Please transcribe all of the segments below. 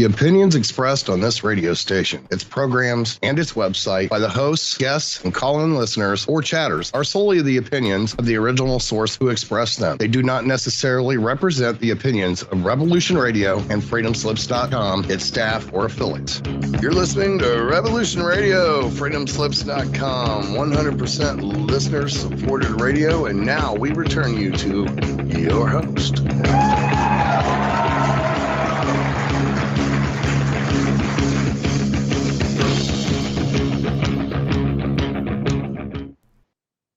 The opinions expressed on this radio station, its programs, and its website by the hosts, guests, and call-in listeners or chatters are solely the opinions of the original source who expressed them. They do not necessarily represent the opinions of Revolution Radio and FreedomSlips.com, its staff, or affiliates. You're listening to Revolution Radio, FreedomSlips.com, 100% listener-supported radio, and now we return you to your host.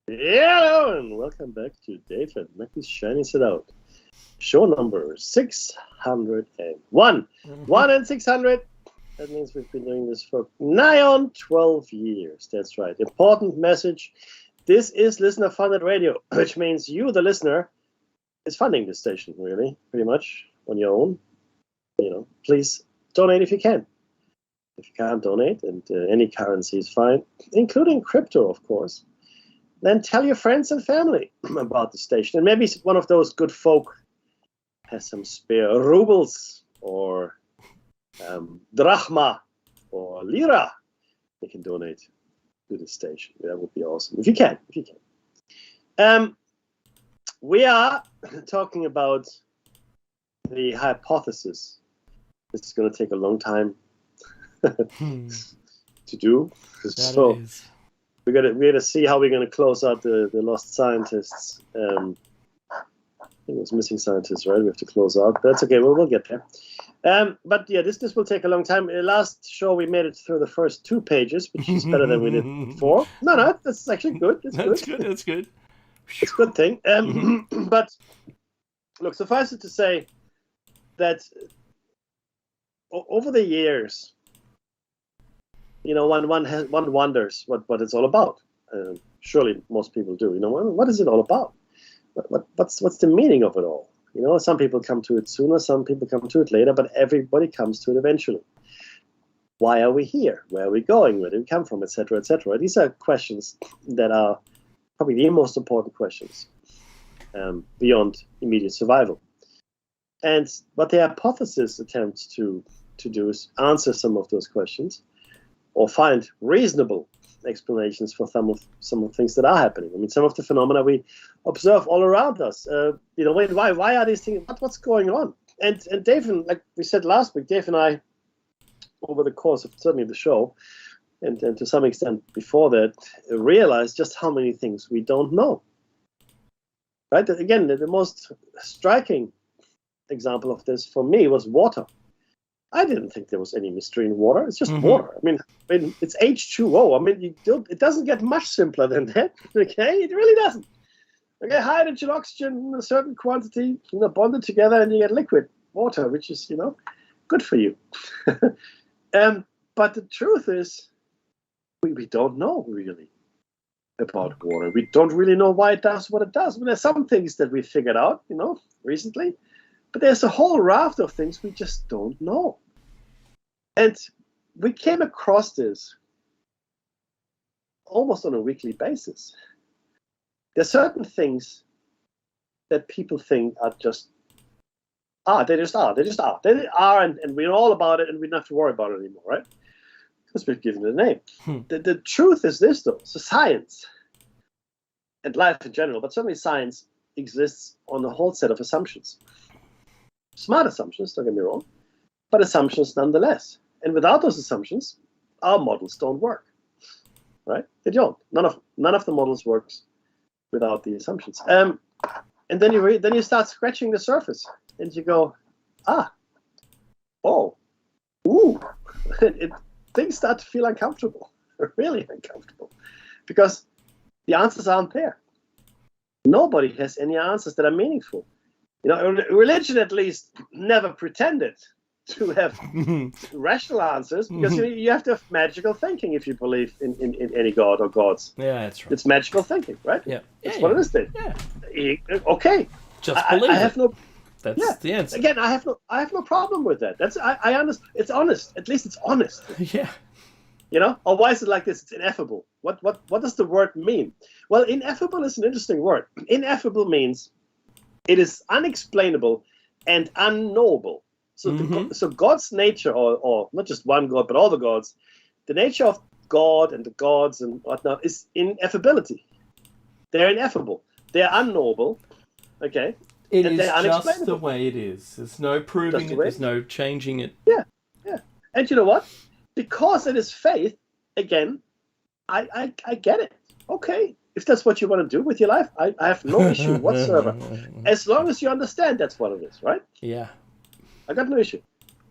Hello and welcome back to David Mackey's Shining It Out. Show number 601. 1 and 600. That means we've been doing this for nigh on 12 years. That's right. Important message. This is listener-funded radio, which means you, the listener, is funding this station, really, pretty much on your own. Please donate if you can. If you can't donate, and any currency is fine, including crypto, of course. Then tell your friends and family about the station. And maybe one of those good folk has some spare rubles or drachma or lira. They can donate to the station. That would be awesome. If you can. We are talking about the hypothesis. This is going to take a long time to do. So we got to see how we're going to close out the lost scientists. I think it was missing scientists, right? We have to close out. But that's okay. We'll get there. But yeah, this will take a long time. Last show we made it through the first 2 pages, which is better than we did before. No, that's actually good. That's good. It's a good thing. But look, suffice it to say that over the years, one wonders what it's all about. Surely most people do. What is it all about? What's the meaning of it all? Some people come to it sooner, some people come to it later, but everybody comes to it eventually. Why are we here? Where are we going? Where did we come from? Etc. Etc. These are questions that are probably the most important questions beyond immediate survival. And what the hypothesis attempts to do is answer some of those questions, or find reasonable explanations for some of the things that are happening. I mean, some of the phenomena we observe all around us. Why are these things? What's going on? And Dave, like we said last week, Dave and I, over the course of certainly the show, and to some extent before that, realized just how many things we don't know. Right? Again, the most striking example of this for me was water. I didn't think there was any mystery in water. It's just water. I mean, it's H2O. I mean, it doesn't get much simpler than that. Okay, it really doesn't. Okay, hydrogen, oxygen in a certain quantity, bonded together, and you get liquid water, which is, good for you. But the truth is, we don't know really about water. We don't really know why it does what it does. I mean, there's some things that we figured out, recently, but there's a whole raft of things we just don't know. And we came across this almost on a weekly basis. There are certain things that people think are just, they just are. They are, and we know all about it, and we don't have to worry about it anymore, right? Because we've given it a name. The truth is this, though. So science, and life in general, but certainly science, exists on a whole set of assumptions. Smart assumptions, don't get me wrong, but assumptions nonetheless. And without those assumptions, our models don't work, right? They don't. None of the models works without the assumptions. And then you start scratching the surface, and you go, things start to feel uncomfortable, really uncomfortable, because the answers aren't there. Nobody has any answers that are meaningful. Religion at least never pretended to have rational answers, because you have to have magical thinking if you believe in any god or gods. Yeah, that's right. It's magical thinking, right? Yeah. That's what it is then. Yeah. Okay. Just believe I have no. That's the answer. Again, I have no problem with that. I understand. It's honest. At least it's honest. Yeah. Or why is it like this? It's ineffable. What does the word mean? Well, ineffable is an interesting word. Ineffable means it is unexplainable and unknowable. So, so God's nature, or not just one God, but all the gods, the nature of God and the gods and whatnot is ineffability. They're ineffable. They're unknowable. Okay. It and is they're just unexplainable. the way it is. There's no proving it. There's no changing it. Yeah. And you know what? Because it is faith, again, I get it. Okay. If that's what you want to do with your life, I have no issue whatsoever. As long as you understand that's what it is, right? Yeah. I got no issue.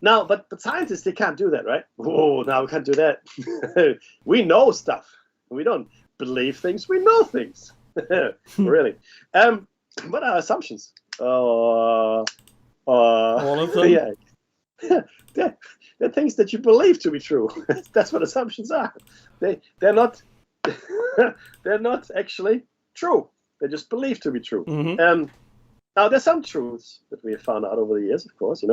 Now, but scientists, they can't do that, right? Oh, no, we can't do that. We know stuff. We don't believe things. We know things. Really. What are assumptions? All of them? Yeah. They're things that you believe to be true. That's what assumptions are. They're not they're not actually true. They're just believed to be true. Now, there's some truths that we have found out over the years, of course.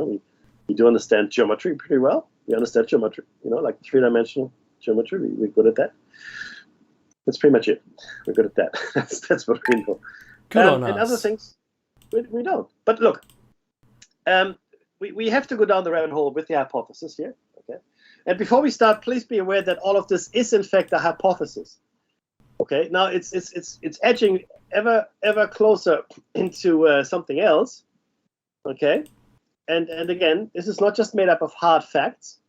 We do understand geometry pretty well. We understand geometry, like three-dimensional geometry. We're good at that. That's pretty much it. We're good at that. That's what we know. Good on us. And other things, we don't. But look, we have to go down the rabbit hole with the hypothesis here. Okay. And before we start, please be aware that all of this is in fact a hypothesis. Okay. Now it's edging ever closer into something else. Okay. And again, this is not just made up of hard facts.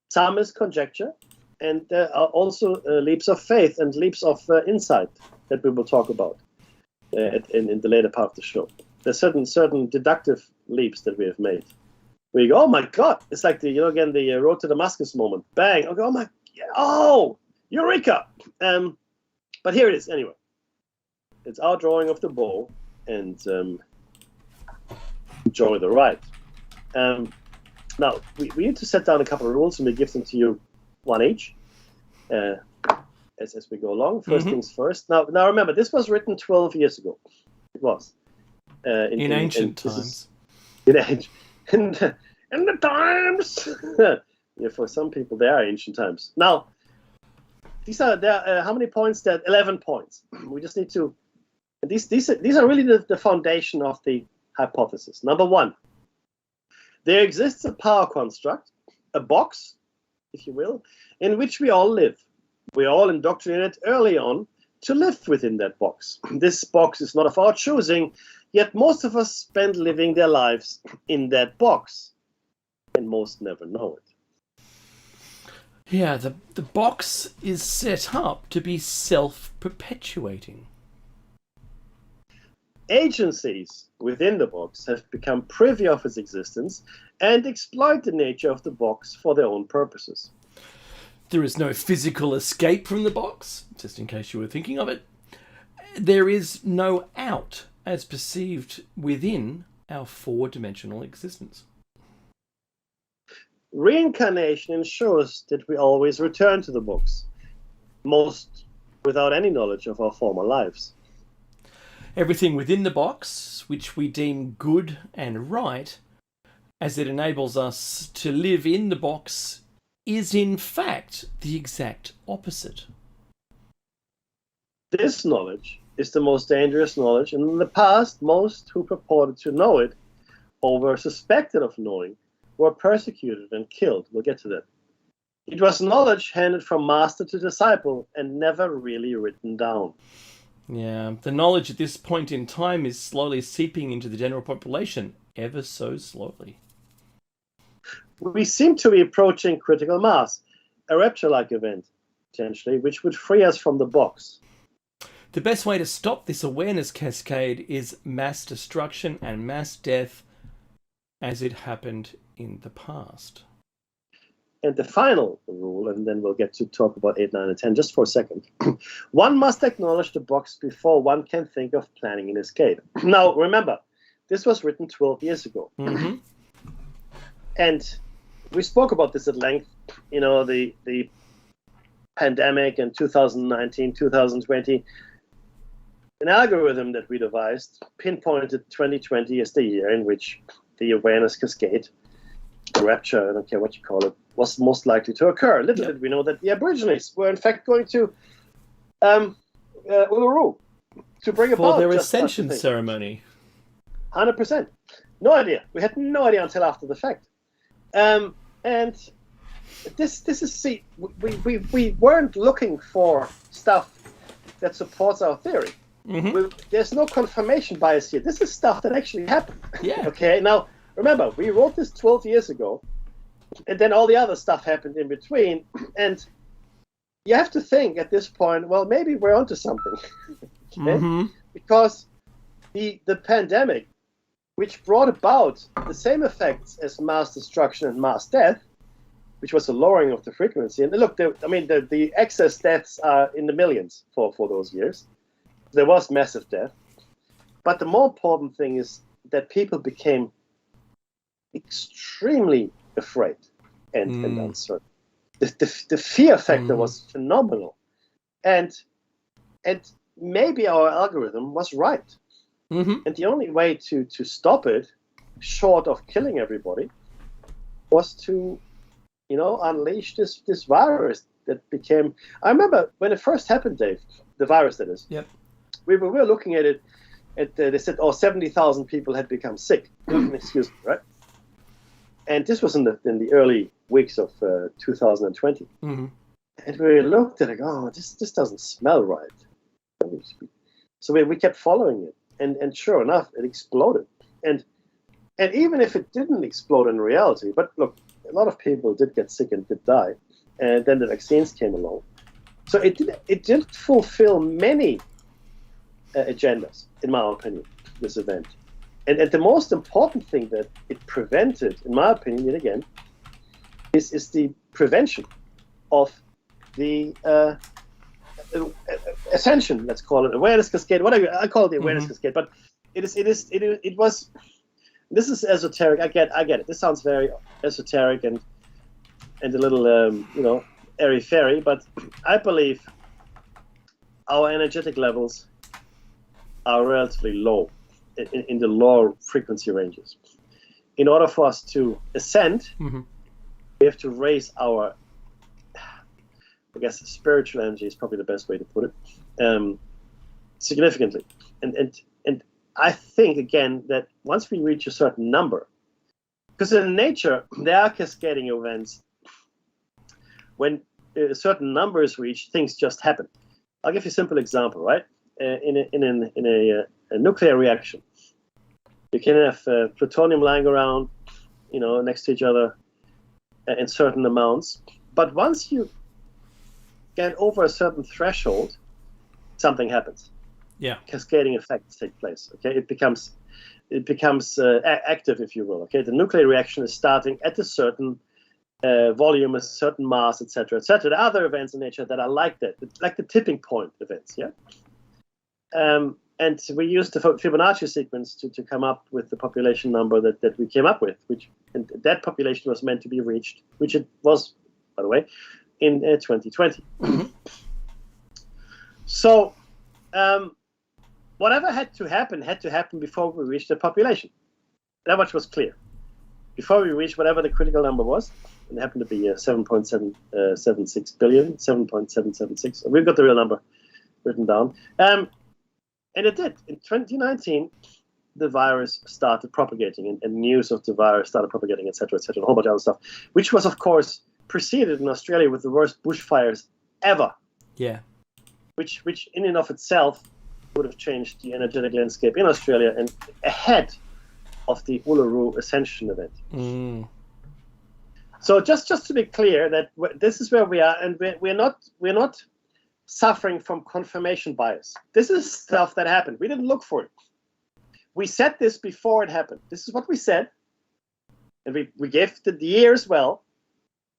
Some is conjecture, and there are also leaps of faith and leaps of insight that we will talk about in the later part of the show. There's certain deductive leaps that we have made. Where you go, oh my God! It's like the road to Damascus moment. Bang! Okay, eureka! But here it is anyway. It's our drawing of the bow, and enjoy the ride. Now, we need to set down a couple of rules, and we give them to you one each as we go along. First things first. Now remember, this was written 12 years ago. It was. In ancient times. In the times! Yeah, for some people, they are ancient times. Now, how many points? There are 11 points. We just need to... These are really the foundation of the hypothesis. Number one, there exists a power construct, a box, if you will, in which we all live. We are all indoctrinated early on to live within that box. This box is not of our choosing, yet most of us spend living their lives in that box, and most never know it. Yeah, the box is set up to be self-perpetuating. Agencies within the box have become privy of its existence and exploit the nature of the box for their own purposes. There is no physical escape from the box, just in case you were thinking of it. There is no out as perceived within our four-dimensional existence. Reincarnation ensures that we always return to the box, most without any knowledge of our former lives. Everything within the box, which we deem good and right, as it enables us to live in the box, is in fact the exact opposite. This knowledge is the most dangerous knowledge, and in the past, most who purported to know it, or were suspected of knowing, were persecuted and killed. We'll get to that. It was knowledge handed from master to disciple and never really written down. Yeah, the knowledge at this point in time is slowly seeping into the general population, ever so slowly. We seem to be approaching critical mass, a rapture-like event, potentially, which would free us from the box. The best way to stop this awareness cascade is mass destruction and mass death as it happened in the past. And the final rule, and then we'll get to talk about 8, 9, and 10 just for a second. One must acknowledge the box before one can think of planning an escape. Now, remember, this was written 12 years ago. Mm-hmm. And we spoke about this at length, the pandemic in 2019, 2020. An algorithm that we devised pinpointed 2020 as the year in which the awareness cascade, the rapture, I don't care what you call it, was most likely to occur. Little did we know that the Aborigines were in fact going to Uluru to bring about for their just ascension such a thing. ceremony. 100%. No idea. We had no idea until after the fact. And this is, see, we weren't looking for stuff that supports our theory. There's no confirmation bias here. This is stuff that actually happened. Yeah. Okay, now remember, we wrote this 12 years ago, and then all the other stuff happened in between, and you have to think at this point, well, maybe we're onto something. Okay? Because the pandemic, which brought about the same effects as mass destruction and mass death, which was a lowering of the frequency. And look, the excess deaths are in the millions for those years. There was massive death. But the more important thing is that people became extremely afraid and uncertain. The fear factor was phenomenal. And maybe our algorithm was right. And the only way to stop it, short of killing everybody, was to, unleash this virus that became... I remember when it first happened, Dave, the virus that is. Yep. We were looking at it, they said, 70,000 people had become sick. Excuse me, right? And this was in the early weeks of 2020. And we looked at it, this doesn't smell right. So we kept following it. And sure enough, it exploded. And even if it didn't explode in reality, but look, a lot of people did get sick and did die. And then the vaccines came along. So it did fulfill many agendas, in my opinion, this event. And the most important thing that it prevented, in my opinion, yet again, is the prevention of the ascension, let's call it, awareness cascade, whatever I call it, the awareness cascade. But it was. This is esoteric. I get it. This sounds very esoteric and a little airy fairy. But I believe our energetic levels are relatively low in the lower frequency ranges. In order for us to ascend, we have to raise our, I guess, spiritual energy is probably the best way to put it, significantly. And I think, again, that once we reach a certain number, because in nature, there are cascading events. When a certain number is reached, things just happen. I'll give you a simple example, right? In a nuclear reaction, you can have plutonium lying around, next to each other in certain amounts. But once you get over a certain threshold, something happens. Yeah. Cascading effects take place. Okay, it becomes active, if you will. Okay, the nuclear reaction is starting at a certain volume, a certain mass, etc., etc. There are other events in nature that are like that, like the tipping point events. Yeah. And we used the Fibonacci sequence to come up with the population number that we came up with, and that population was meant to be reached, which it was, by the way, in 2020. So, whatever had to happen before we reached the population. That much was clear. Before we reached whatever the critical number was, and it happened to be 7.76 billion, 7.776. We've got the real number written down. And it did. In 2019, the virus started propagating, and news of the virus started propagating, etc., etc., a whole bunch of other stuff, which was, of course, preceded in Australia with the worst bushfires ever. Yeah. Which in and of itself would have changed the energetic landscape in Australia and ahead of the Uluru Ascension event. So just to be clear, that this is where we are, and we're not suffering from confirmation bias. This is stuff that happened. We didn't look for it. We said this before it happened. This is what we said, and we gave the year as well.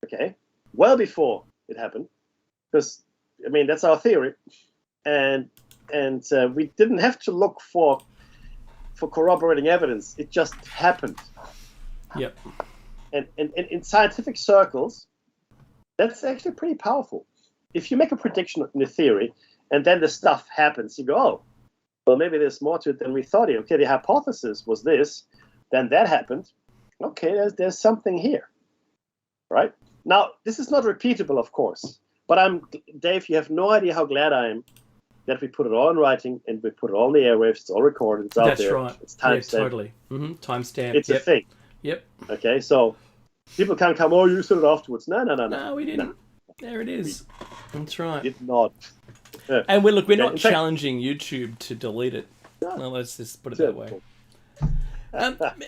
Okay, well before it happened, because that's our theory, and we didn't have to look for corroborating evidence. It just happened. Yep. And in scientific circles, that's actually pretty powerful. If you make a prediction in a theory, and then the stuff happens, you go, oh, well, maybe there's more to it than we thought. Okay, the hypothesis was this, then that happened. Okay, there's something here, right? Now, this is not repeatable, of course, but Dave, you have no idea how glad I am that we put it all in writing and we put it all in the airwaves. It's all recorded. It's out there. That's right. It's timestamped. Totally. Timestamped. It's a thing. Yep. Okay, so People can't come, oh, you said it afterwards. No. No, we didn't. There it is. That's right. Did not. Yeah. And we're not in fact- challenging YouTube to delete it. No, let's just put it that way.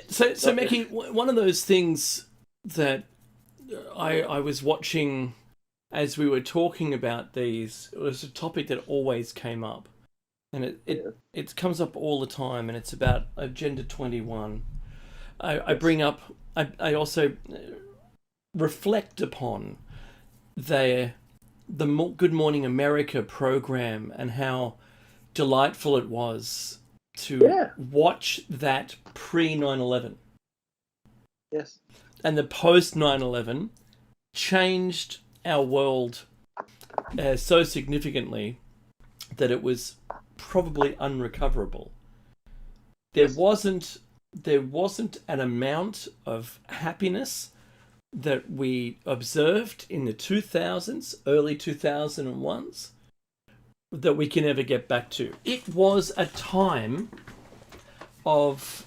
So Okay. Mickey, one of those things that I was watching as we were talking about these, it was a topic that always came up, and it comes up all the time, and it's about Agenda 21. I bring up, I also reflect upon the Good Morning America program and how delightful it was to watch that pre 9/11. Yes. And the post 9/11 changed our world so significantly that it was probably unrecoverable. There wasn't an amount of happiness that we observed in the 2000s, early 2001s, that we can ever get back to. It was a time of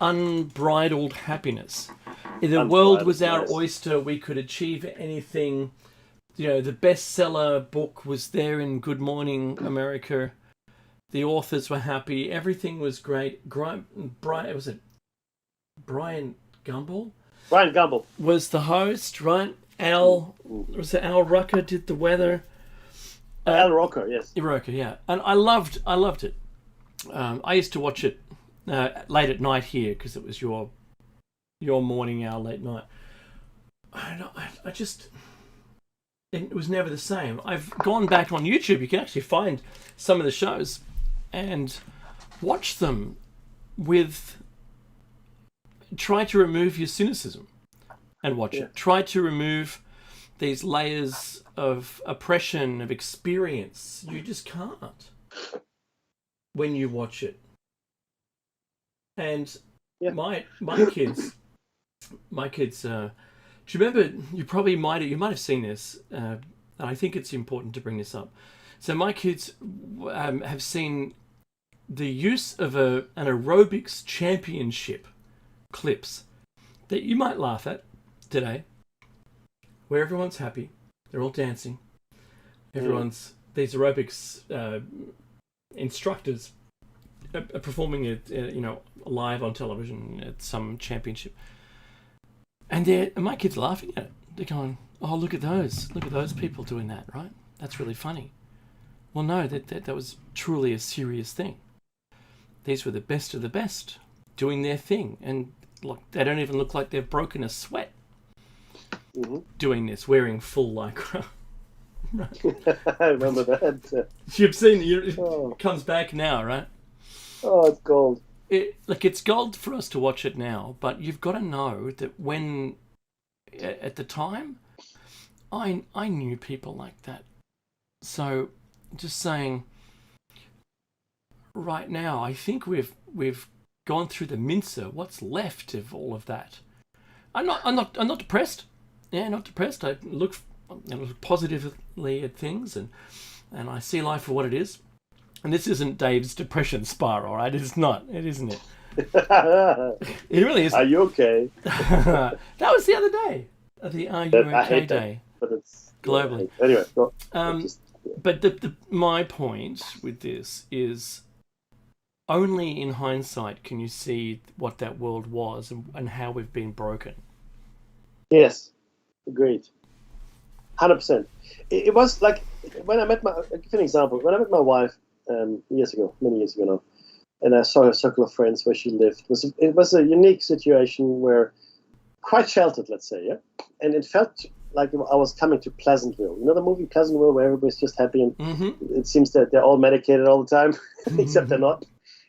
unbridled happiness. The world was our oyster. We could achieve anything. You know, the bestseller book was there in Good Morning America. The authors were happy. Everything was great. Brian Gumbel? Brian Gumbel was the host, right? Al Rucker did the weather. Al Roker, yes. Roker, yeah. And I loved it. I used to watch it late at night here because it was your morning hour, late night. I just, it was never the same. I've gone back on YouTube. You can actually find some of the shows and watch them with. Try to remove your cynicism and watch it. Try to remove these layers of oppression, of experience. You just can't when you watch it. And my kids, do you remember? You might have seen this. And I think it's important to bring this up. So my kids have seen the use of an aerobics championship clips that you might laugh at today, where everyone's happy, they're all dancing, these aerobics instructors are performing it, live on television at some championship, and my kids are laughing at it. They're going, "Oh, look at those people doing that, right? That's really funny." Well, no, that was truly a serious thing. These were the best of the best doing their thing, and look, they don't even look like they've broken a sweat doing this, wearing full lycra. Right. I remember that. You've seen it comes back now, right? Oh, it's gold. It's gold for us to watch it now, but you've got to know that when, at the time, I knew people like that. So, just saying, right now, I think we've gone through the mincer. What's left of all of that? I'm not depressed. Yeah, not depressed. I look positively at things, and I see life for what it is. And this isn't Dave's depression spar, all right? It's not. It isn't it. It really isn't. Are you okay? That was the other day. The Are You Okay Day. But it's globally. Anyway, but my point with this is, only in hindsight can you see what that world was and how we've been broken. Yes, agreed. 100%. It was like when I met I'll give you an example. When I met my wife many years ago now, and I saw her circle of friends where she lived. It was a unique situation where, quite sheltered, let's say, yeah? And it felt like I was coming to Pleasantville. You know the movie Pleasantville, where everybody's just happy and it seems that they're all medicated all the time, except they're not.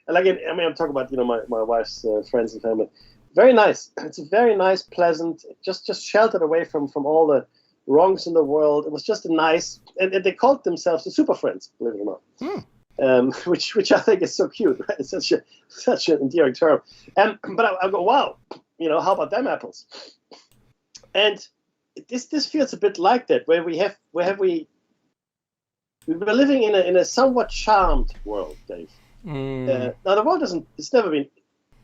And I'm talking about my wife's friends and family. Very nice. It's a very nice, pleasant, just sheltered away from all the wrongs in the world. It was just a nice, and they called themselves the Super Friends, believe it or not. Which I think is so cute, right? It's such an endearing term. But I go, wow, how about them apples? And this feels a bit like that, where we were living in a somewhat charmed world, Dave. Now the world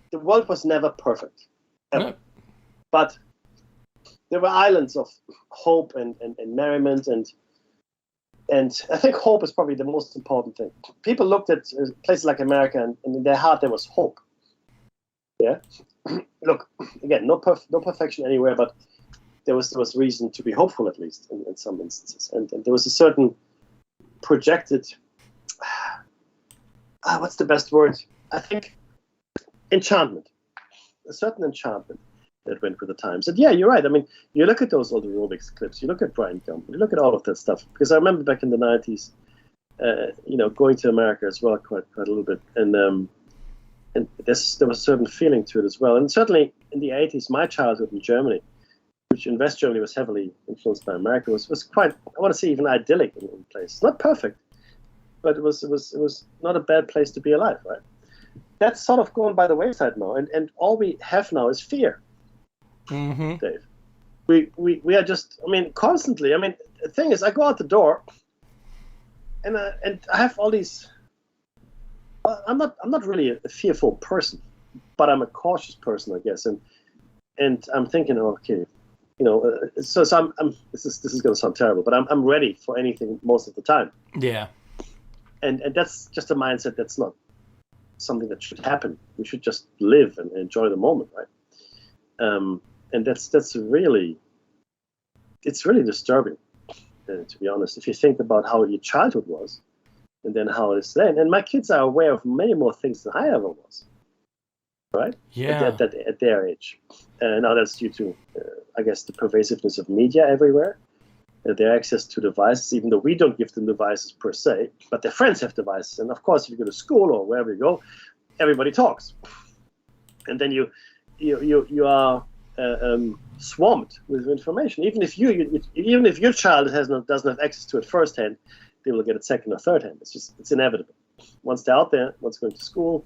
the world was never perfect, ever. No. But there were islands of hope and merriment, and I think hope is probably the most important thing. People looked at places like America, and in their heart there was hope. Yeah, look, again, no perfection anywhere, but there was reason to be hopeful, at least in some instances, and there was a certain projected. What's the best word? I think enchantment, a certain enchantment that went with the times. And yeah, you're right. I mean, you look at those old aerobics clips, you look at Brian Gump, you look at all of that stuff. Because I remember back in the 90s, going to America as well quite a little bit, and there was a certain feeling to it as well. And certainly in the 80s, my childhood in Germany, which in West Germany was heavily influenced by America, was quite, I want to say, even idyllic in places. Not perfect, but it was not a bad place to be alive, right? That's sort of gone by the wayside now, and all we have now is fear. Mm-hmm. Dave, we are just, I mean, constantly. I mean, the thing is, I go out the door, and I have all these. I'm not really a fearful person, but I'm a cautious person, I guess, and I'm thinking, okay, so I'm this is going to sound terrible, but I'm ready for anything most of the time. Yeah. And that's just a mindset that's not something that should happen. We should just live and enjoy the moment, right? And that's really, it's really disturbing, to be honest. If you think about how your childhood was, and then how it is then, and my kids are aware of many more things than I ever was, right? Yeah. At their age. Now that's due to, I guess, the pervasiveness of media everywhere. Their access to devices, even though we don't give them devices per se, but their friends have devices. And of course, if you go to school or wherever you go, everybody talks, and then you are swamped with information. Even if your child doesn't have access to it firsthand, they will get it second or third hand. It's inevitable. Once they're out there, once going to school,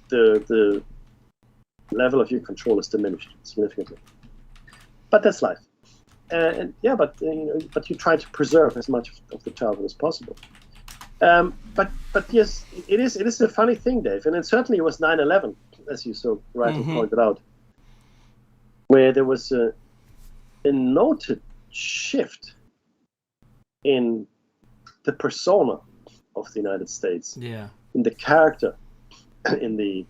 the level of your control is diminished significantly. But that's life. But you try to preserve as much of the childhood as possible. But yes, it is a funny thing, Dave, and it certainly was 9/11, as you so rightly pointed out, where there was a noted shift in the persona of the United States, in the character, in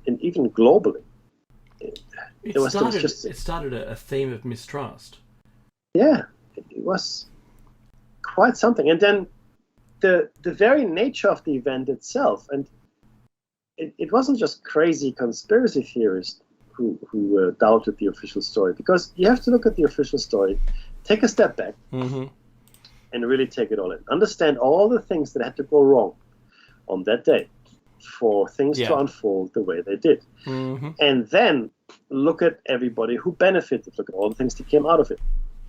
even globally. It started a theme of mistrust. Yeah, it was quite something. And then the very nature of the event itself, and it wasn't just crazy conspiracy theorists who doubted the official story, because you have to look at the official story, take a step back, and really take it all in. Understand all the things that had to go wrong on that day for things to unfold the way they did. And then look at everybody who benefited. Look at all the things that came out of it.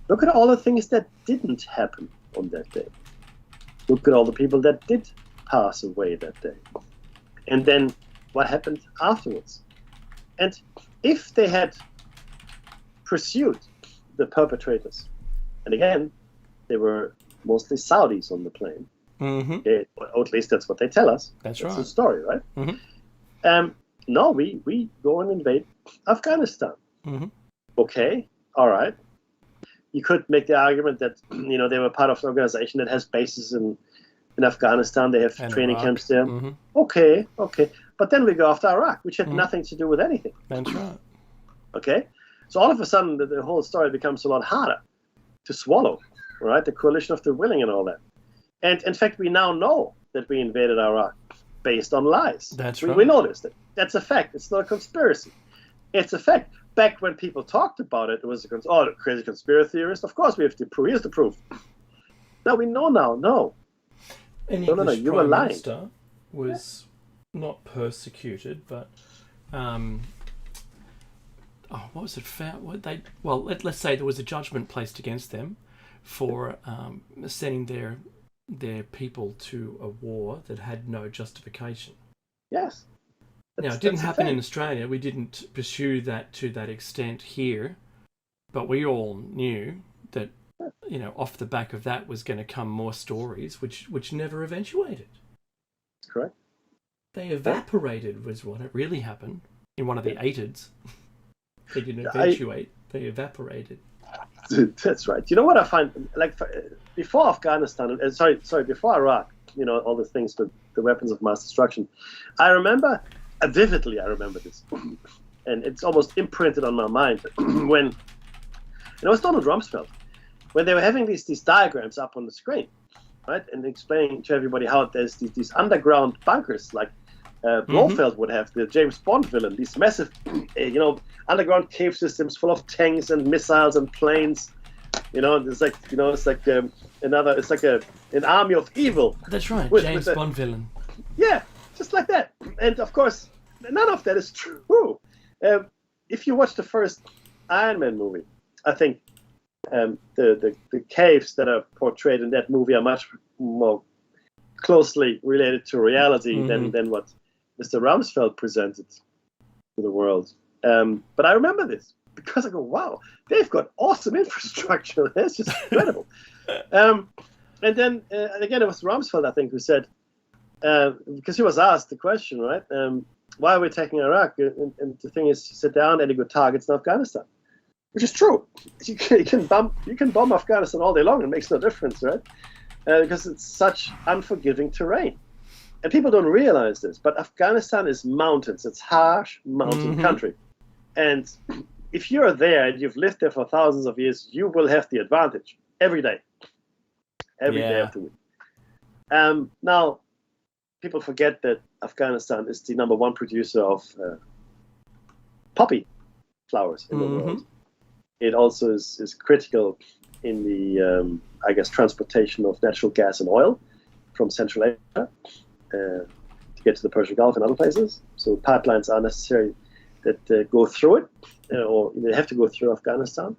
Look at all the things that didn't happen on that day. Look at all the people that did pass away that day. And then what happened afterwards. And if they had pursued the perpetrators, and again, they were mostly Saudis on the plane, or at least that's what they tell us. That's right. The story, right? No, we go and invade Afghanistan. Okay, all right. You could make the argument that they were part of an organization that has bases in Afghanistan. They have training camps there. Okay. But then we go after Iraq, which had nothing to do with anything. That's right. Okay, so all of a sudden the whole story becomes a lot harder to swallow, right? The coalition of the willing and all that. And in fact, we now know that we invaded Iraq based on lies. That's right. We noticed it. That's a fact. It's not a conspiracy. It's a fact. Back when people talked about it, it was the crazy conspiracy theorist. Of course, we have to prove. Here's the proof. Now we know now. No. An No. You were Prime lying. Minister was not persecuted, but what was it? Let's say there was a judgment placed against them for sending their people to a war that had no justification. Yes. Now, it didn't happen in Australia. We didn't pursue that to that extent here, but we all knew that, off the back of that was going to come more stories, which never eventuated. Correct. They evaporated was what it really happened in one of the ATIDs. They didn't eventuate. They evaporated. That's right. You know what I find? Like before Afghanistan, before Iraq, all the things with the weapons of mass destruction. I remember vividly. I remember this, and it's almost imprinted on my mind when it was Donald Rumsfeld, when they were having these diagrams up on the screen, right, and explaining to everybody how there's these underground bunkers like Blofeld would have, the James Bond villain, these massive, underground cave systems full of tanks and missiles and planes. It's like an army of evil. That's right, James Bond villain. Yeah, just like that. And of course, none of that is true. If you watch the first Iron Man movie, I think the caves that are portrayed in that movie are much more closely related to reality than what Mr. Rumsfeld presented to the world. But I remember this because I go, wow, they've got awesome infrastructure. That's just incredible. And then, again, it was Rumsfeld, I think, who said, because he was asked the question, right, why are we taking Iraq? And the thing is, he said, there aren't any good targets in Afghanistan, which is true. You can bomb Afghanistan all day long. It makes no difference, right? Because it's such unforgiving terrain. And people don't realize this, but Afghanistan is mountains. It's harsh mountain country. And if you're there and you've lived there for thousands of years, you will have the advantage every day. Every day of the week. Now, people forget that Afghanistan is the number one producer of poppy flowers in the world. It also is critical in the, transportation of natural gas and oil from Central Asia to get to the Persian Gulf and other places. So pipelines are necessary that go through it, or they have to go through Afghanistan.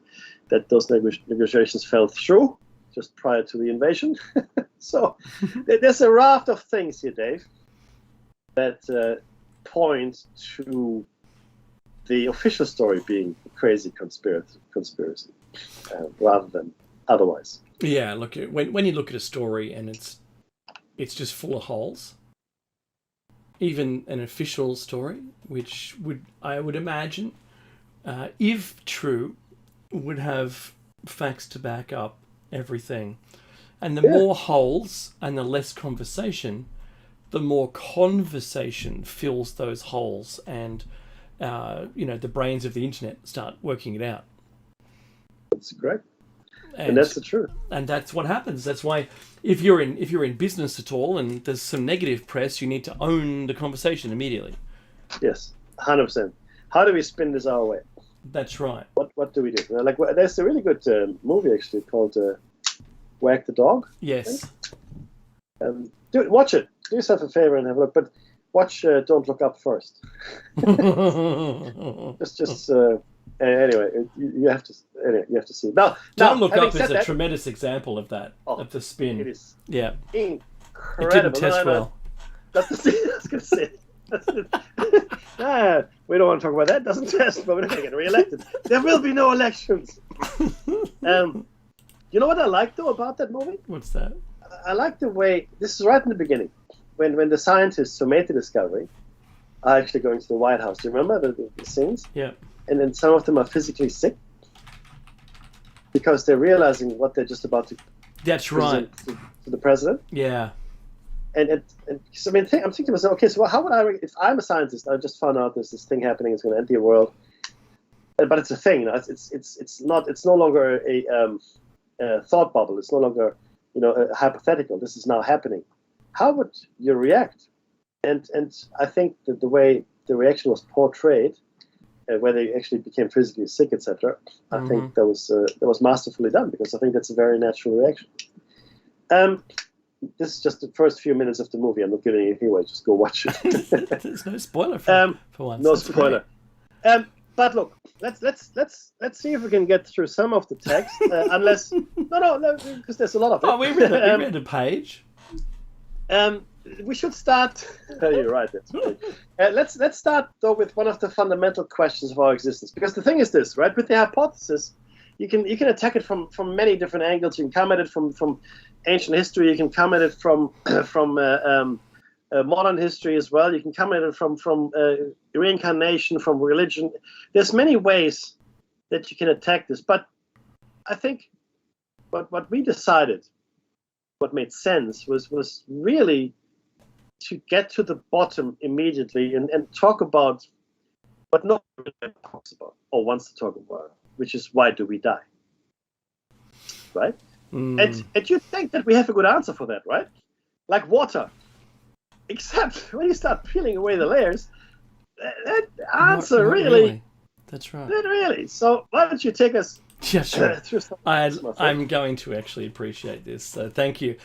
That those negotiations fell through just prior to the invasion. So there's a raft of things here, Dave, that point to the official story being a crazy conspiracy rather than otherwise. Yeah, look, when you look at a story and it's just full of holes, even an official story, which I would imagine, if true, would have facts to back up everything. And the more holes and the less conversation, the more conversation fills those holes, and the brains of the internet start working it out. That's great. And that's the truth. And that's what happens. That's why if you're in business at all and there's some negative press, you need to own the conversation immediately. Yes, 100%. How do we spin this our way? That's right. What do we do? There's a really good movie actually called Wag the Dog. Yes. Watch it. Do yourself a favor and have a look. But watch Don't Look Up first. just anyway, you have to see it. Now, Don't Look Up is a that, tremendous example of that, of the spin. It is. Yeah. Incredible. It didn't test well. That's the thing I was going to say. We don't want to talk about that. It doesn't test, but we're not going to get re-elected. There will be no elections. You know what I like, though, about that movie? What's that? I like the way, this is right in the beginning, when the scientists who made the discovery are actually going to the White House. Do you remember the scenes? Yeah. And then some of them are physically sick because they're realizing what they're just about to present to the president. Yeah. And so, I'm thinking to myself, okay, so how would if I'm a scientist, I just found out there's this thing happening, it's going to end the world, but it's a thing, it's no longer a thought bubble, it's no longer, a hypothetical, this is now happening. How would you react? And I think that the way the reaction was portrayed, where they actually became physically sick, etc., I think that was masterfully done, because I think that's a very natural reaction. This is just the first few minutes of the movie. I'm not giving anything away. Just go watch it. There's no spoiler for once. No spoiler. But look, let's see if we can get through some of the text. Unless no, because there's a lot of it. Oh, we read a page. We should start. You're right. Let's start though with one of the fundamental questions of our existence. Because the thing is this, right? With the hypothesis, you can attack it from many different angles. You can come at it from ancient history. You can come at it from modern history as well. You can come at it from reincarnation, from religion. There's many ways that you can attack this. But I think what we decided, what made sense, was really to get to the bottom immediately and talk about what nobody talks about or wants to talk about, which is, why do we die? Right? And you think that we have a good answer for that, right? Like water. Except when you start peeling away the layers, that answer Not really. That's right. Not really. So why don't you take us through some I'm going to actually appreciate this, so thank you.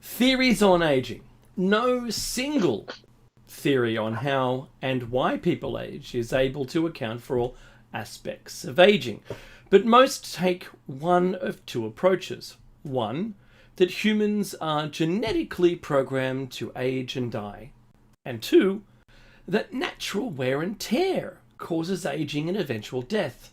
Theories on aging. No single theory on how and why people age is able to account for all aspects of aging, but most take one of two approaches. One, that humans are genetically programmed to age and die, and two, that natural wear and tear causes aging and eventual death.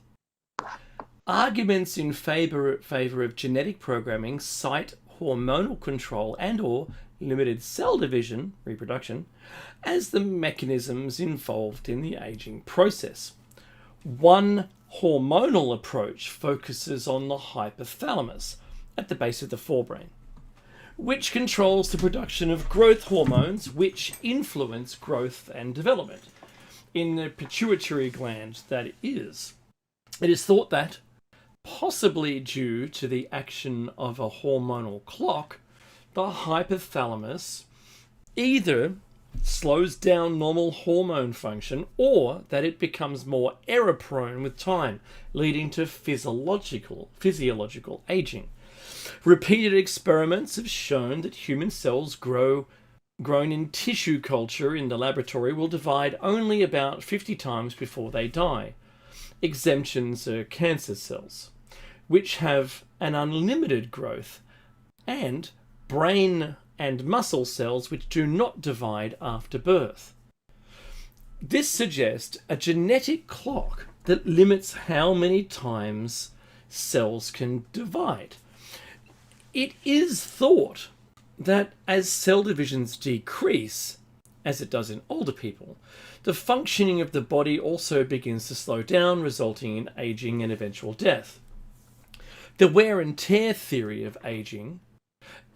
Arguments in favour of genetic programming cite hormonal control and or limited cell division, reproduction, as the mechanisms involved in the aging process. One hormonal approach focuses on the hypothalamus at the base of the forebrain, which controls the production of growth hormones which influence growth and development. In the pituitary gland, that is. It is thought that, possibly due to the action of a hormonal clock, the hypothalamus either slows down normal hormone function or that it becomes more error-prone with time, leading to physiological aging. Repeated experiments have shown that human cells grown in tissue culture in the laboratory will divide only about 50 times before they die. Exemptions are cancer cells, which have an unlimited growth, and brain and muscle cells which do not divide after birth. This suggests a genetic clock that limits how many times cells can divide. It is thought that as cell divisions decrease, as it does in older people, the functioning of the body also begins to slow down, resulting in aging and eventual death. The wear and tear theory of aging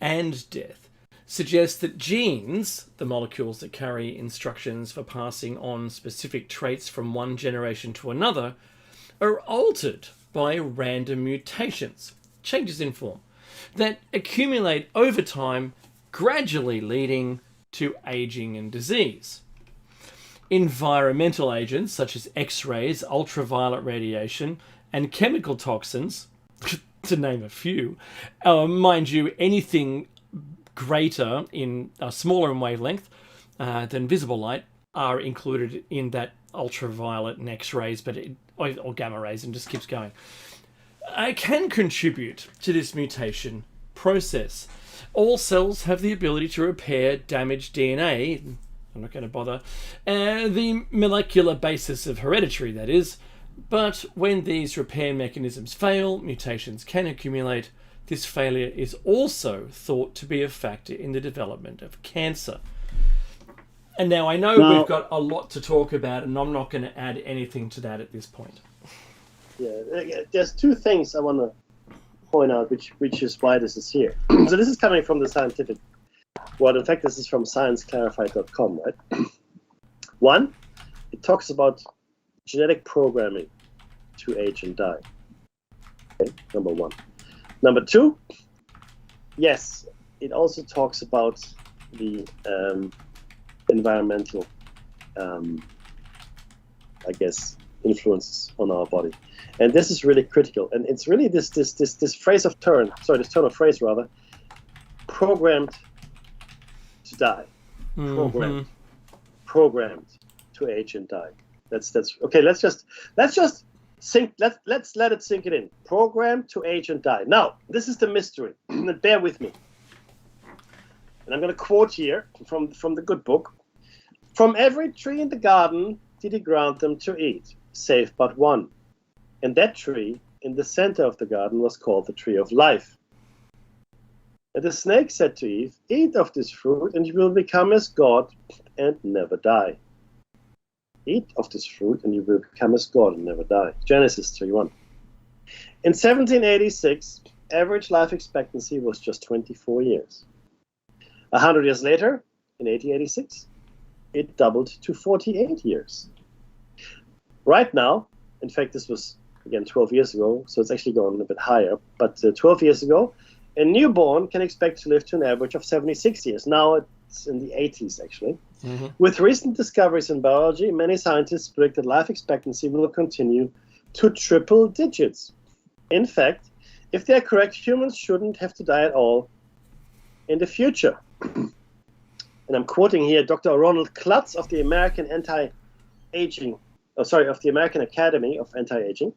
and death suggests that genes, the molecules that carry instructions for passing on specific traits from one generation to another, are altered by random mutations, changes in form, that accumulate over time, gradually leading to aging and disease. Environmental agents such as X-rays, ultraviolet radiation, and chemical toxins, to name a few, mind you, anything greater in smaller in wavelength than visible light are included in that ultraviolet and X-rays, or gamma rays, and just keeps going. Can contribute to this mutation process. All cells have the ability to repair damaged DNA. I'm not going to bother. The molecular basis of hereditary, that is. But when these repair mechanisms fail, mutations can accumulate. This failure is also thought to be a factor in the development of cancer. And now I know we've got a lot to talk about, and I'm not going to add anything to that at this point. Yeah, there's two things I want to point out, which is why this is here. So this is coming from the scientific world. In fact, this is from scienceclarified.com, right? One, it talks about genetic programming to age and die. Okay, number one. Number two, yes, it also talks about the environmental, influences on our body. And this is really critical. And it's really this turn of phrase, programmed to die. Programmed to age and die. That's okay. Let's just sink. Let's let it sink it in. Programmed to age and die. Now, this is the mystery. Bear with me. And I'm going to quote here from the good book. From every tree in the garden did he grant them to eat, save but one. And that tree in the center of the garden was called the tree of life. And the snake said to Eve, eat of this fruit and you will become as God and never die. Eat of this fruit and you will become as God and never die. Genesis 3:1. In 1786, average life expectancy was just 24 years. 100 years later, in 1886, it doubled to 48 years. Right now, in fact, this was, again, 12 years ago, so it's actually gone a bit higher, but 12 years ago, a newborn can expect to live to an average of 76 years. Now it's in the 80s, actually. Mm-hmm. With recent discoveries in biology, many scientists predict that life expectancy will continue to triple digits. In fact, if they're correct, humans shouldn't have to die at all in the future. And I'm quoting here Dr. Ronald Klutz of the American Academy of Anti-Aging.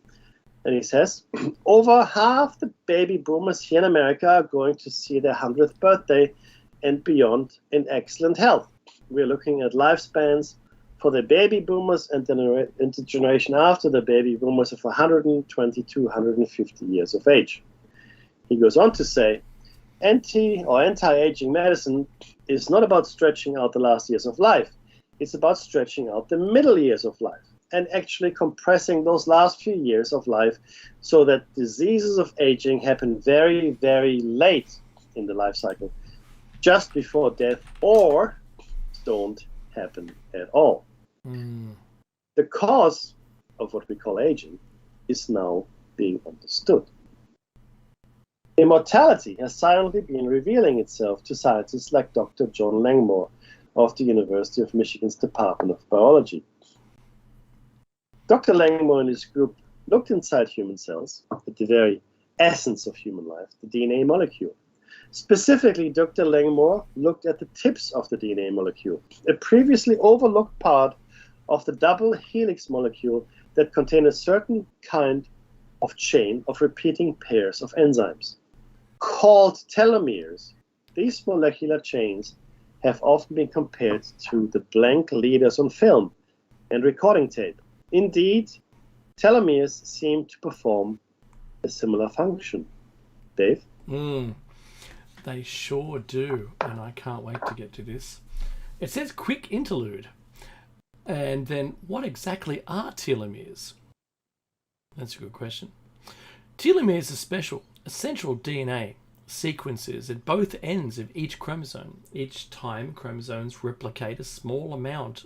And he says, over half the baby boomers here in America are going to see their 100th birthday and beyond in excellent health. We're looking at lifespans for the baby boomers and the generation after the baby boomers of 120 to 150 years of age. He goes on to say, anti-aging medicine is not about stretching out the last years of life. It's about stretching out the middle years of life and actually compressing those last few years of life so that diseases of aging happen very, very late in the life cycle, just before death, or don't happen at all. The cause of what we call aging is now being understood. Immortality has silently been revealing itself to scientists like Dr. John Langmore of the University of Michigan's Department of Biology. Dr. Langmore and his group looked inside human cells, at the very essence of human life, the DNA molecule. Specifically, Dr. Langmore looked at the tips of the DNA molecule, a previously overlooked part of the double helix molecule that contained a certain kind of chain of repeating pairs of enzymes. Called telomeres, these molecular chains have often been compared to the blank leaders on film and recording tape. Indeed, telomeres seem to perform a similar function. Dave? They sure do, and I can't wait to get to this. It says quick interlude. And then, what exactly are telomeres? That's a good question. Telomeres are special, essential DNA sequences at both ends of each chromosome. Each time chromosomes replicate, a small amount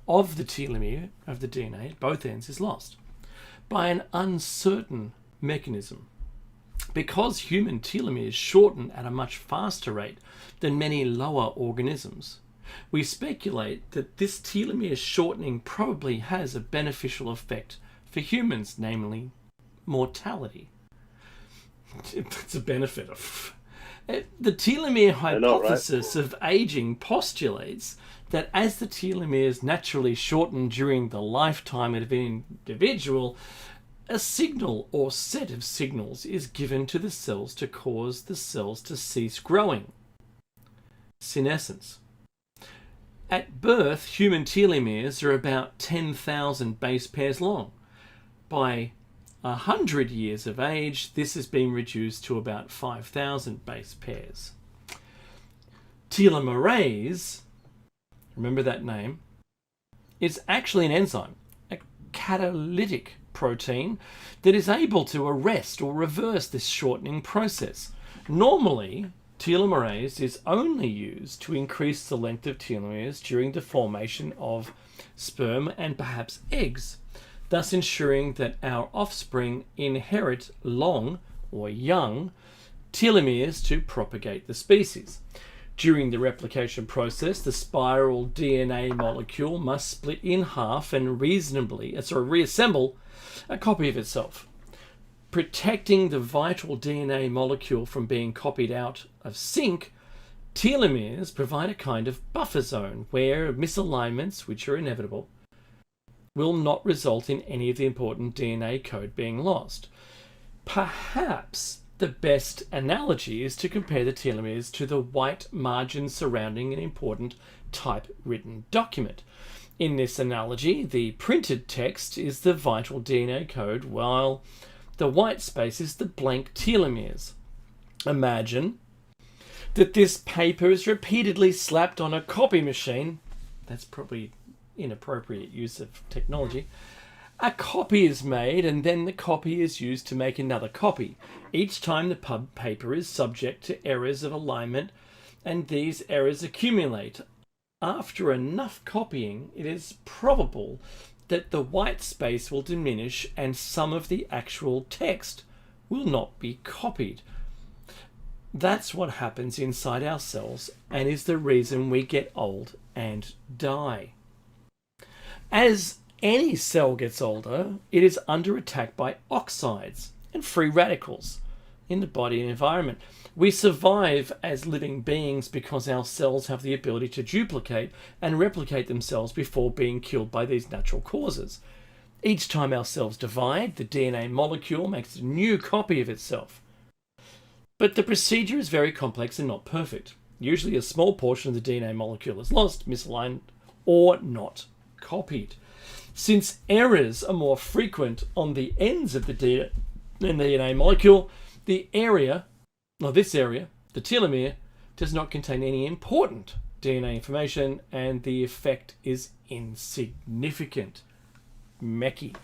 of the telomere of the DNA at both ends is lost by an uncertain mechanism. Because human telomeres shorten at a much faster rate than many lower organisms, we speculate that this telomere shortening probably has a beneficial effect for humans, namely mortality. It's a benefit of the telomere hypothesis of aging postulates that as the telomeres naturally shorten during the lifetime of an individual, a signal or set of signals is given to the cells to cause the cells to cease growing. Senescence. At birth, human telomeres are about 10,000 base pairs long. By 100 years of age, this has been reduced to about 5,000 base pairs. Telomerase, remember that name, is actually an enzyme, a catalytic protein that is able to arrest or reverse this shortening process. Normally, telomerase is only used to increase the length of telomeres during the formation of sperm and perhaps eggs, thus ensuring that our offspring inherit long or young telomeres to propagate the species. During the replication process, the spiral DNA molecule must split in half and reassemble a copy of itself. Protecting the vital DNA molecule from being copied out of sync, telomeres provide a kind of buffer zone where misalignments, which are inevitable, will not result in any of the important DNA code being lost. Perhaps the best analogy is to compare the telomeres to the white margin surrounding an important typewritten document. In this analogy, the printed text is the vital DNA code, while the white space is the blank telomeres. Imagine that this paper is repeatedly slapped on a copy machine. That's probably inappropriate use of technology. A copy is made, and then the copy is used to make another copy. Each time the paper is subject to errors of alignment, and these errors accumulate. After enough copying, it is probable that the white space will diminish and some of the actual text will not be copied. That's what happens inside our cells and is the reason we get old and die. As any cell gets older, it is under attack by oxides and free radicals in the body and environment. We survive as living beings because our cells have the ability to duplicate and replicate themselves before being killed by these natural causes. Each time our cells divide, the DNA molecule makes a new copy of itself. But the procedure is very complex and not perfect. Usually a small portion of the DNA molecule is lost, misaligned, or not copied. Since errors are more frequent on the ends of the DNA molecule, this area, the telomere, does not contain any important DNA information and the effect is insignificant. Mechy.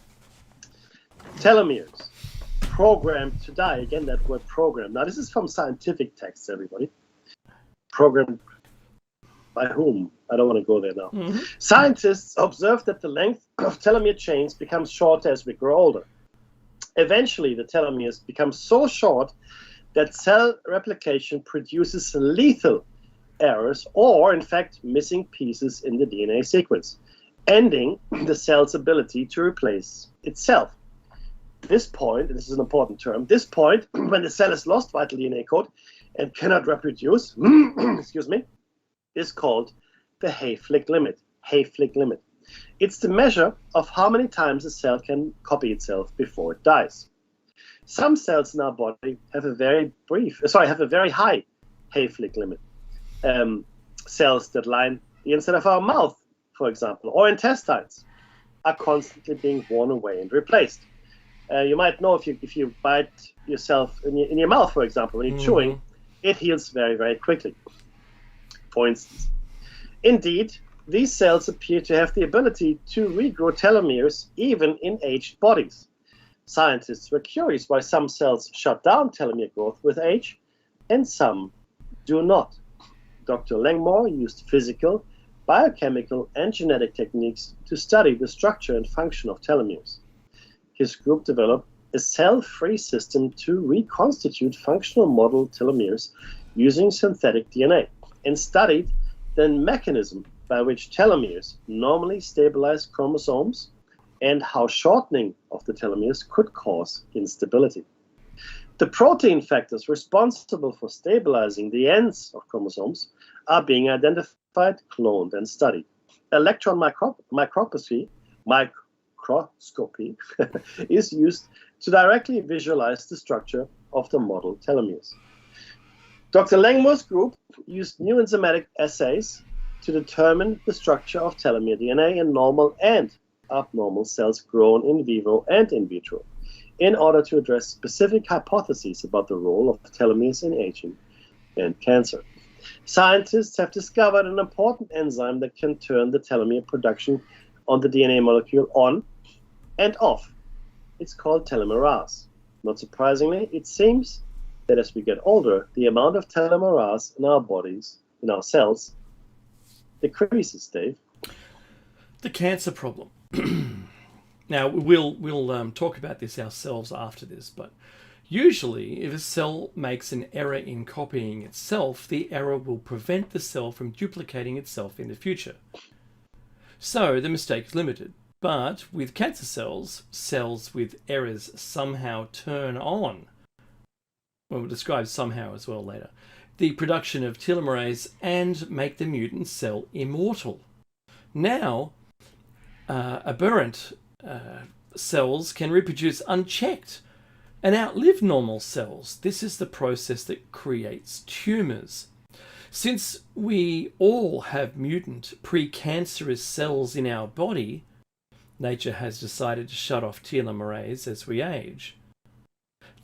Telomeres. Programmed to die. Again, that word program. Now, this is from scientific texts, everybody. Programmed by whom? I don't want to go there now. Mm-hmm. Scientists observe that the length of telomere chains becomes shorter as we grow older. Eventually, the telomeres become so short that cell replication produces lethal errors or, in fact, missing pieces in the DNA sequence, ending the cell's ability to replace itself. This point, and this is an important term, this point, when the cell has lost vital DNA code and cannot reproduce, excuse me, is called the Hayflick limit. Hayflick limit. It's the measure of how many times a cell can copy itself before it dies. Some cells in our body have a very high Hayflick limit. Cells that line the inside of our mouth, for example, or intestines, are constantly being worn away and replaced. You might know if you bite yourself in your mouth, for example, when you're chewing, it heals very, very quickly, for instance. Indeed, these cells appear to have the ability to regrow telomeres even in aged bodies. Scientists were curious why some cells shut down telomere growth with age and some do not. Dr. Langmore used physical, biochemical, and genetic techniques to study the structure and function of telomeres. His group developed a cell-free system to reconstitute functional model telomeres using synthetic DNA and studied the mechanism by which telomeres normally stabilize chromosomes and how shortening of the telomeres could cause instability. The protein factors responsible for stabilizing the ends of chromosomes are being identified, cloned, and studied. Electron microscopy is used to directly visualize the structure of the model telomeres. Dr. Langmore's group used new enzymatic assays to determine the structure of telomere DNA in normal and abnormal cells grown in vivo and in vitro in order to address specific hypotheses about the role of telomeres in aging and cancer. Scientists have discovered an important enzyme that can turn the telomere production on the DNA molecule on and off. It's called telomerase. Not surprisingly, it seems that as we get older, the amount of telomerase in our bodies, in our cells, decreases, Dave. The cancer problem. Now, we'll talk about this ourselves after this, but usually if a cell makes an error in copying itself, the error will prevent the cell from duplicating itself in the future. So the mistake is limited. But with cancer cells, cells with errors somehow turn on, well, we'll describe somehow as well later, the production of telomerase and make the mutant cell immortal. Now, aberrant cells can reproduce unchecked and outlive normal cells. This is the process that creates tumours. Since we all have mutant precancerous cells in our body, nature has decided to shut off telomerase as we age,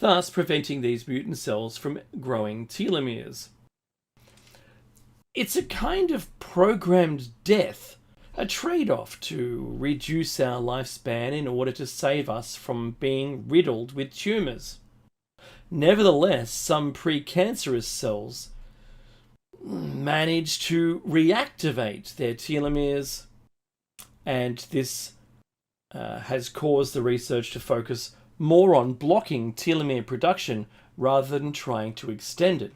thus preventing these mutant cells from growing telomeres. It's a kind of programmed death a trade-off to reduce our lifespan in order to save us from being riddled with tumours. Nevertheless, some precancerous cells manage to reactivate their telomeres, and this has caused the research to focus more on blocking telomere production rather than trying to extend it.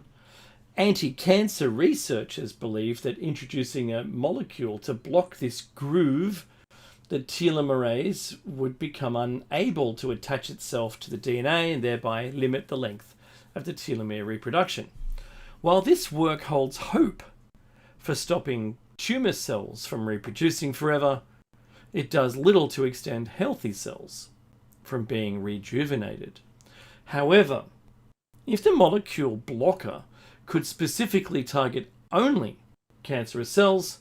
Anti-cancer researchers believe that introducing a molecule to block this groove, the telomerase would become unable to attach itself to the DNA and thereby limit the length of the telomere reproduction. While this work holds hope for stopping tumour cells from reproducing forever, it does little to extend healthy cells from being rejuvenated. However, if the molecule blocker could specifically target only cancerous cells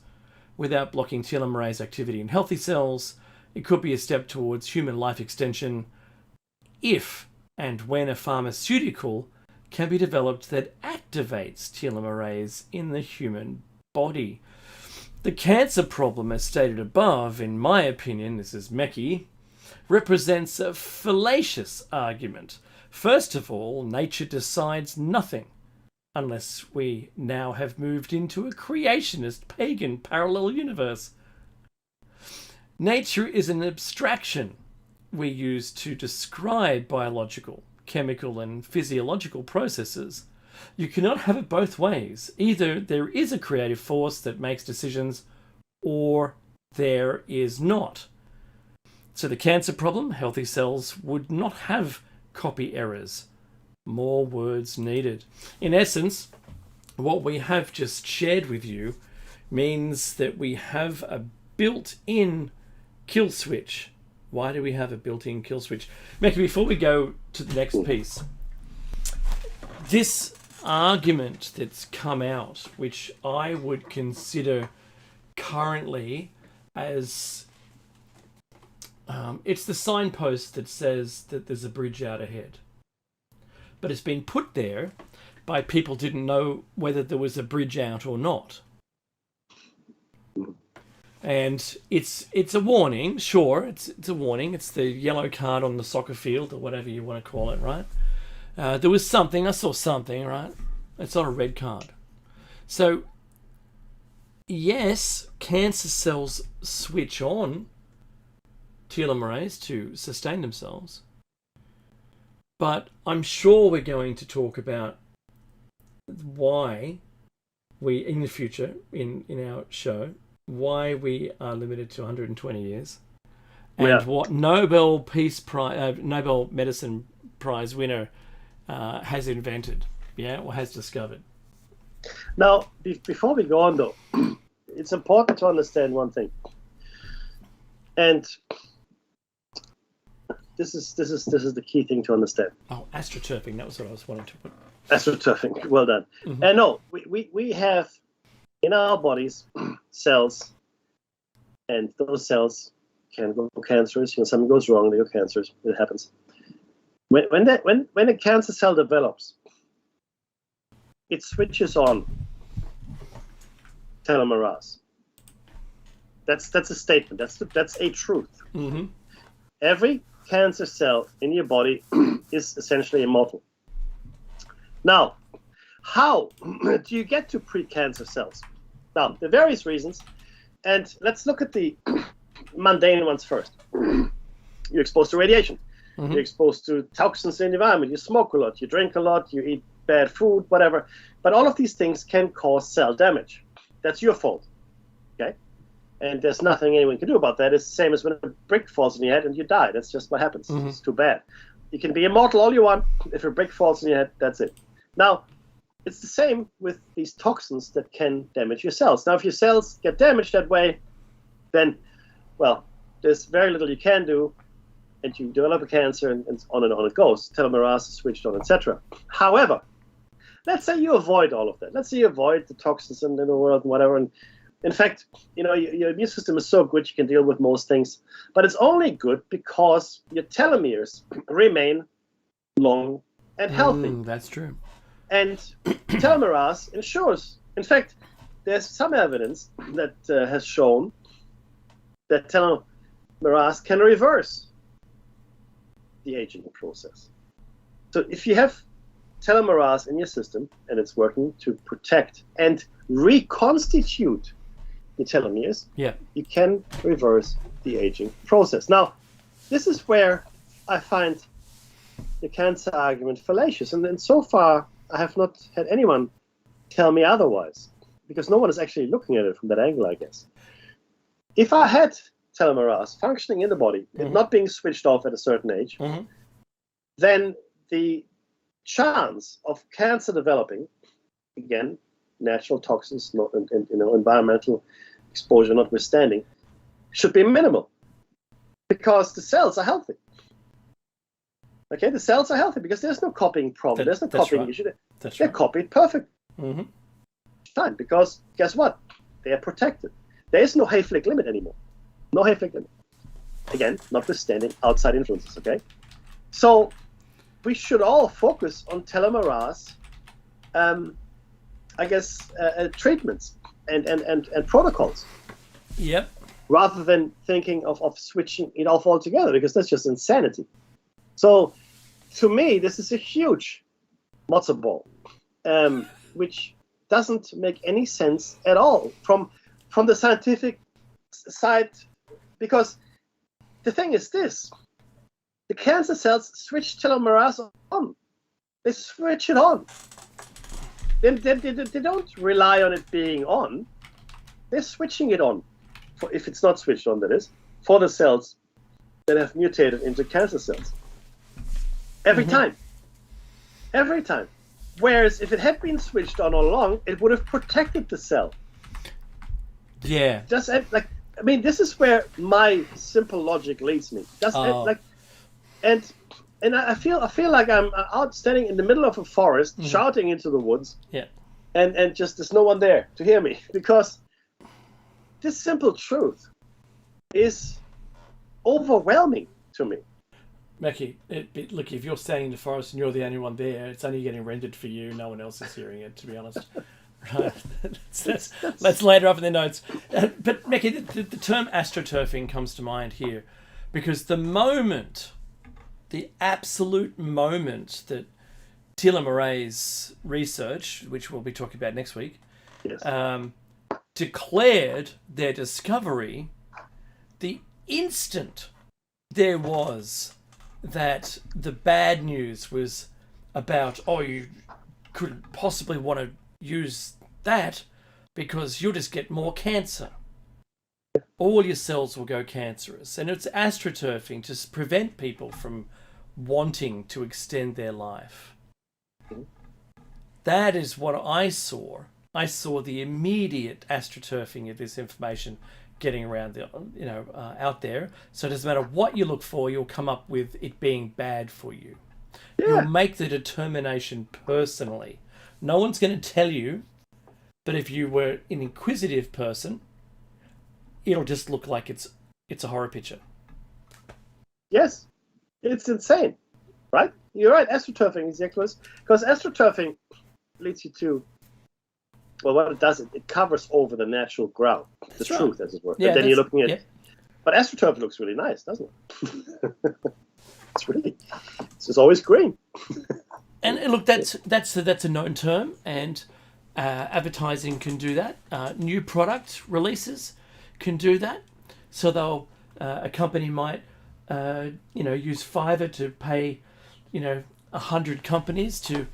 without blocking telomerase activity in healthy cells, it could be a step towards human life extension if and when a pharmaceutical can be developed that activates telomerase in the human body. The cancer problem, as stated above, in my opinion, this is Mecki, represents a fallacious argument. First of all, nature decides nothing, unless we now have moved into a creationist, pagan, parallel universe. Nature is an abstraction we use to describe biological, chemical, and physiological processes. You cannot have it both ways. Either there is a creative force that makes decisions, or there is not. So the cancer problem, healthy cells would not have copy errors. More words needed. In essence, what we have just shared with you means that we have a built-in kill switch. Why do we have a built-in kill switch? Mecki, before we go to the next piece, this argument that's come out, which I would consider currently as it's the signpost that says that there's a bridge out ahead. But it's been put there by people who didn't know whether there was a bridge out or not. And it's a warning, sure, it's a warning. It's the yellow card on the soccer field or whatever you want to call it, right? There was something, I saw something, right? It's not a red card. So, yes, cancer cells switch on telomerase to sustain themselves. But I'm sure we're going to talk about why we, in the future, in our show, why we are limited to 120 years, and what Nobel Nobel Medicine Prize winner has invented, or has discovered. Now, before we go on, though, it's important to understand one thing, and this is the key thing to understand. Oh, astroturfing, that was what I was wanting to put. Astroturfing, well done. Mm-hmm. And no, we have in our bodies cells, and those cells can go cancerous. Something goes wrong, they go cancerous. It happens. When a cancer cell develops, it switches on telomerase. That's a statement. That's a truth. Mm-hmm. Every cancer cell in your body is essentially immortal. Now, how do you get to pre-cancer cells? Now, there are various reasons, and let's look at the mundane ones first. You're exposed to radiation. Mm-hmm. You're exposed to toxins in the environment. You smoke a lot. You drink a lot. You eat bad food, whatever. But all of these things can cause cell damage. That's your fault. Okay? And there's nothing anyone can do about that. It's the same as when a brick falls on your head and you die. That's just what happens. Mm-hmm. It's too bad. You can be immortal all you want. If a brick falls on your head, that's it. Now, it's the same with these toxins that can damage your cells. Now, if your cells get damaged that way, then, well, there's very little you can do, and you develop a cancer, and on it goes. Telomerase is switched on, etc. However, let's say you avoid all of that. Let's say you avoid the toxins in the world and whatever. And in fact, your immune system is so good you can deal with most things. But it's only good because your telomeres remain long and healthy. That's true. And telomerase ensures. In fact, there's some evidence that has shown that telomerase can reverse the aging process. So if you have telomerase in your system and it's working to protect and reconstitute the telomeres, you can reverse the aging process. Now, this is where I find the cancer argument fallacious, and so far I have not had anyone tell me otherwise, because no one is actually looking at it from that angle, I guess. If I had telomerase functioning in the body, it not being switched off at a certain age, then the chance of cancer developing, again, natural toxins, environmental exposure notwithstanding, should be minimal, because the cells are healthy. Okay, the cells are healthy because there's no copying problem. There's no copying issue. They're copied perfect. Fine, because guess what? They are protected. There is no Hayflick limit anymore. No Hayflick limit. Again, notwithstanding outside influences. Okay, so we should all focus on telomerase, treatments and protocols. Yep. Rather than thinking of switching it off altogether, because that's just insanity. So, to me, this is a huge matzo ball, which doesn't make any sense at all from the scientific side, because the thing is this: the cancer cells switch telomerase on. They switch it on. They don't rely on it being on. They're switching it on. If it's not switched on, that is, for the cells that have mutated into cancer cells. Every time. Whereas if it had been switched on all along, it would have protected the cell. Yeah. This is where my simple logic leads me. And I feel like I'm out standing in the middle of a forest, shouting into the woods. Yeah. And just there's no one there to hear me, because this simple truth is overwhelming to me. Mackie, look, if you're standing in the forest and you're the only one there, it's only getting rendered for you. No one else is hearing it, to be honest. Right? Let's later up in the notes. But Mackie, the term astroturfing comes to mind here, because the absolute moment that telomerase research, which we'll be talking about next week, declared their discovery, the instant there was that the bad news was about, you couldn't possibly want to use that because you'll just get more cancer. All your cells will go cancerous. And it's astroturfing to prevent people from wanting to extend their life. That is what I saw. I saw the immediate astroturfing of this information getting around out there. So it doesn't matter what you look for, you'll come up with it being bad for you. Yeah. You'll make the determination personally. No one's going to tell you, but if you were an inquisitive person, it'll just look like it's a horror picture. Yes, it's insane, right? You're right. Astroturfing is because astroturfing leads you to, well, what it does, it covers over the natural ground, the truth, as it were. Yeah, and then you're looking at, but astroturf looks really nice, doesn't it? It's always green. And look, that's a known term, and advertising can do that. New product releases can do that. So a company might use Fiverr to pay 100 companies to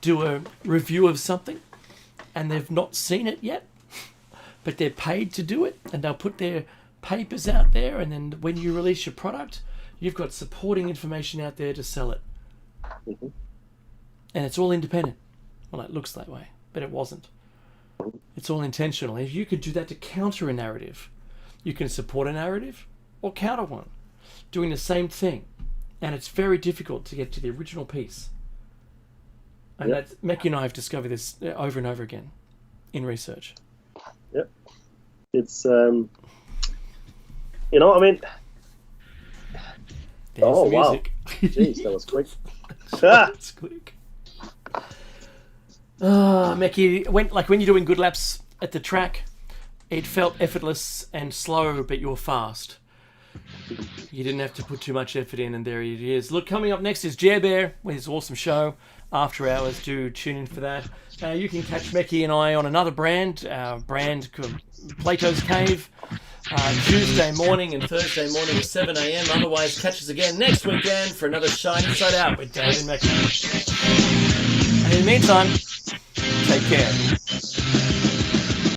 do a review of something, and they've not seen it yet, but they're paid to do it, and they'll put their papers out there, and then when you release your product, you've got supporting information out there to sell it. Mm-hmm. And it's all independent. Well, it looks that way, but it wasn't. It's all intentional. If you could do that to counter a narrative, you can support a narrative or counter one, doing the same thing. And it's very difficult to get to the original piece. And that's, Mackie and I have discovered this over and over again in research. Yep. It's, I mean... There's the music. Wow. Jeez, that was quick. That's quick. Mackie, when you're doing good laps at the track, It felt effortless and slow, but you're fast. You didn't have to put too much effort in, and there it is. Look, coming up next is Jer Bear with his awesome show, After Hours. Do tune in for that. You can catch Mecky and I on another brand called Plato's Cave, Tuesday morning and Thursday morning at 7 a.m. Otherwise, catch us again next weekend for another Shine Inside Out with Dave and Mecky. And in the meantime, take care.